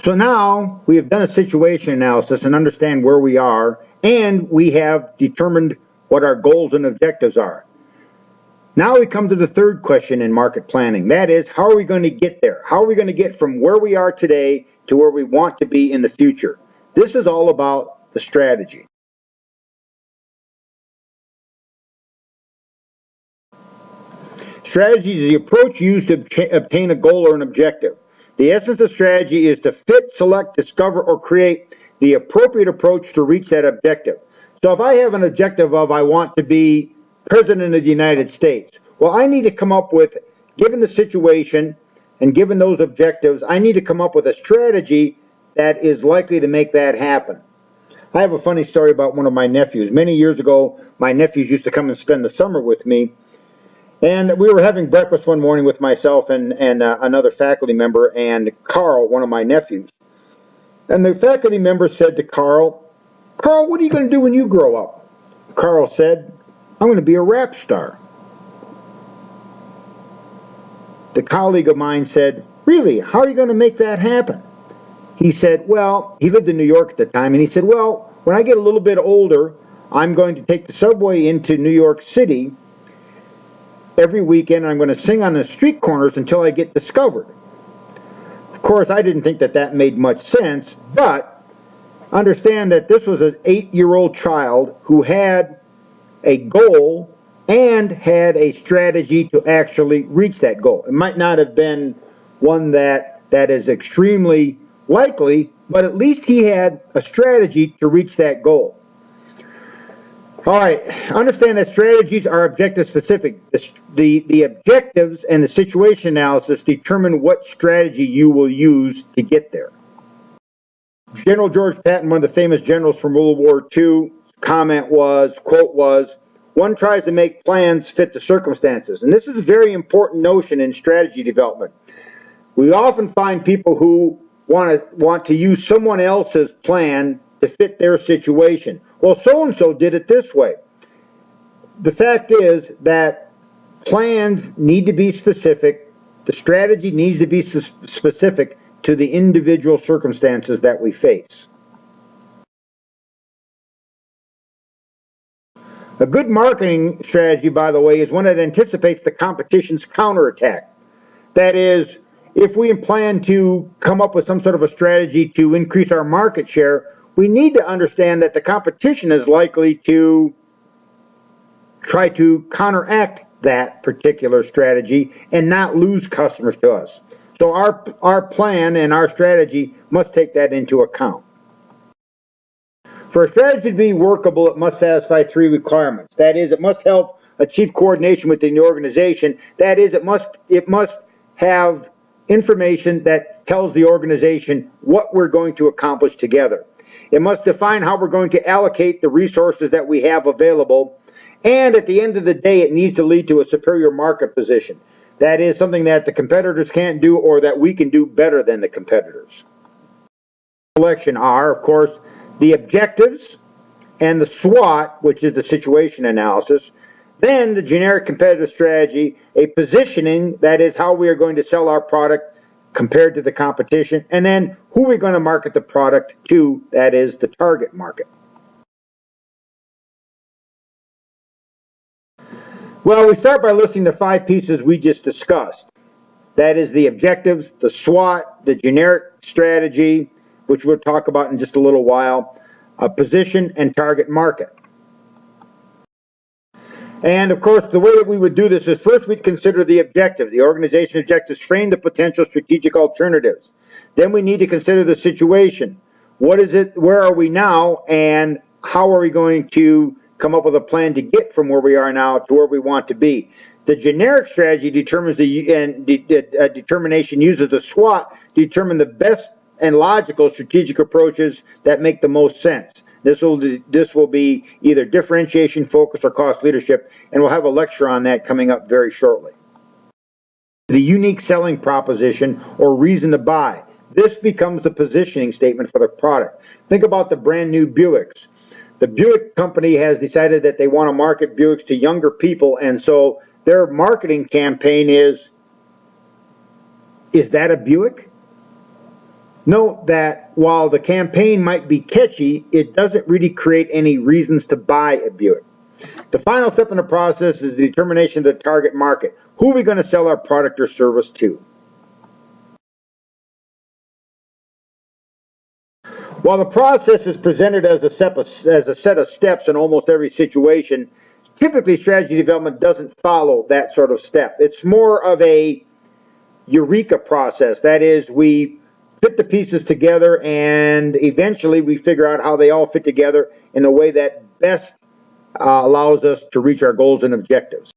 So now we have done a situation analysis and understand where we are, and we have determined what our goals and objectives are. Now we come to the third question in market planning. That is, how are we going to get there? How are we going to get from where we are today to where we want to be in the future? This is all about the strategy. Strategy is the approach used to obtain a goal or an objective. The essence of strategy is to fit, select, discover, or create the appropriate approach to reach that objective. So if I have an objective of I want to be President of the United States, well, I need to come up with, given the situation and given those objectives, I need to come up with a strategy that is likely to make that happen. I have a funny story about one of my nephews. Many years ago, my nephews used to come and spend the summer with me. And we were having breakfast one morning with myself and another faculty member and Carl, one of my nephews. And the faculty member said to Carl, "Carl, what are you going to do when you grow up?" Carl said, "I'm going to be a rap star." The colleague of mine said, "Really? How are you going to make that happen?" He said, well, he lived in New York at the time, and he said, "Well, when I get a little bit older, I'm going to take the subway into New York City every weekend. I'm going to sing on the street corners until I get discovered." Of course, I didn't think that that made much sense, but understand that this was an 8-year-old child who had a goal and had a strategy to actually reach that goal. It might not have been one that is extremely likely, but at least he had a strategy to reach that goal. All right, understand that strategies are objective specific. The objectives and the situation analysis determine what strategy you will use to get there. General George Patton, one of the famous generals from World War II, comment was, quote was, "One tries to make plans fit the circumstances." And this is a very important notion in strategy development. We often find people who want to use someone else's plan to fit their situation. Well, so-and-so did it this way. The fact is that plans need to be specific. The strategy needs to be specific to the individual circumstances that we face. A good marketing strategy, by the way, is one that anticipates the competition's counterattack. That is, if we plan to come up with some sort of a strategy to increase our market share, we need to understand that the competition is likely to try to counteract that particular strategy and not lose customers to us. So our plan and our strategy must take that into account. For a strategy to be workable, it must satisfy 3 requirements. That is, it must help achieve coordination within the organization. That is, it must have information that tells the organization what we're going to accomplish together. It must define how we're going to allocate the resources that we have available. And at the end of the day, it needs to lead to a superior market position. That is something that the competitors can't do or that we can do better than the competitors. Selection are, of course, the objectives and the SWOT, which is the situation analysis. Then the generic competitive strategy, a positioning, that is how we are going to sell our product compared to the competition, and then who we're going to market the product to, that is the target market. Well, we start by listing the 5 pieces we just discussed. That is the objectives, the SWOT, the generic strategy, which we'll talk about in just a little while, a position and target market. And of course, the way that we would do this is first we'd consider the objectives. The organization objectives frame the potential strategic alternatives. Then we need to consider the situation. What is it, where are we now, and how are we going to come up with a plan to get from where we are now to where we want to be? The generic strategy determines determination uses the SWOT to determine the best and logical strategic approaches that make the most sense. This will be either differentiation, focus, or cost leadership, and we'll have a lecture on that coming up very shortly. The unique selling proposition or reason to buy. This becomes the positioning statement for the product. Think about the brand new Buicks. The Buick company has decided that they want to market Buicks to younger people, and so their marketing campaign is that a Buick? Note that while the campaign might be catchy, it doesn't really create any reasons to buy a Buick. The final step in the process is the determination of the target market. Who are we going to sell our product or service to? While the process is presented as a set of steps in almost every situation, typically strategy development doesn't follow that sort of step. It's more of a eureka process. That is, we fit the pieces together and eventually we figure out how they all fit together in a way that best allows us to reach our goals and objectives.